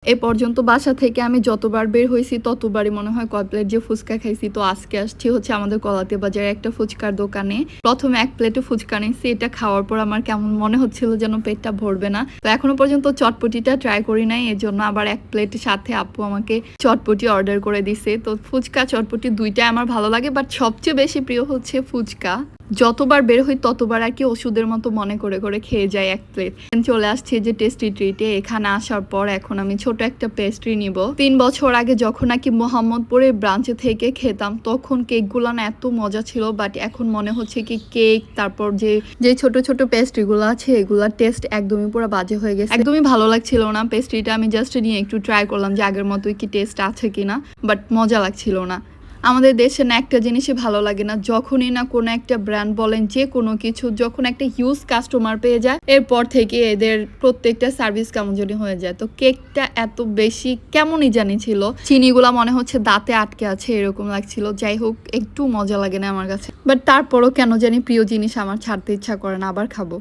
এ পর্যন্ত বাসা থেকে আমি যতবার বের হইছি ততবারই মনে হয় কয় প্লেট যে ফুচকা খাইছি। তো আজকে আসছি হচ্ছে আমাদের কলাতে বাজারে একটা ফুচকার দোকানে। প্রথমে 1 প্লেটে ফুচকা নিয়েছি। এটা খাওয়ার পর আমার কেমন মনে হচ্ছিল যেন পেটটা ভরবে না। তো এখনো পর্যন্ত চটপটিটা ট্রাই করি নাই। এজন্য আবার 1 প্লেট সাথে আপু আমাকে চটপটি অর্ডার করে দিছে। তো ফুচকা চটপটি ২ টাই আমার ভালো লাগে, বাট সবচেয়ে বেশি প্রিয় হচ্ছে ফুচকা। যতবার বের হই ততবার আর কি ওষুধের মতো মনে করে করে খেয়ে যাই 1 প্লেট। চলে আসছে যে টেস্টি ট্রিটে। এখানে আসার পর এখন আমি ছোট একটা পেস্ট্রি নিব। 3 বছর আগে যখন নাকি মোহাম্মদপুরের ব্রাঞ্চে থেকে খেতাম তখন কেকগুলো না এত মজা ছিল, বাট এখন মনে হচ্ছে কি কেক তারপর যে ছোট ছোট পেস্ট্রিগুলো আছে এগুলার টেস্ট একদমই পুরো বাজে হয়ে গেছে। একদমই ভালো লাগছিল না পেস্ট্রিটা। আমি জাস্ট নিয়ে একটু ট্রাই করলাম যে আগের মতোই কি টেস্ট আছে কিনা, বাট মজা লাগছিল না। আমাদের দেশে না একটা জিনিসই ভালো লাগে না, যখনই না কোনো একটা ব্র্যান্ড বলেন যে কোনো কিছু যখন একটা হিউজ কাস্টমার পেয়ে যায় এরপর থেকে এদের প্রত্যেকটা সার্ভিস কেমন জানি হয়ে যায়। তো কেকটা এত বেশি কেমনই জানি ছিল, চিনিগুলা মনে হচ্ছে দাঁতে আটকে আছে এরকম লাগছিল। যাই হোক, একটু মজা লাগে না আমার কাছে, বাট তারপরও কেন জানি প্রিয় জিনিস আমার ছাড়তে ইচ্ছা করে না, আবার খাবো।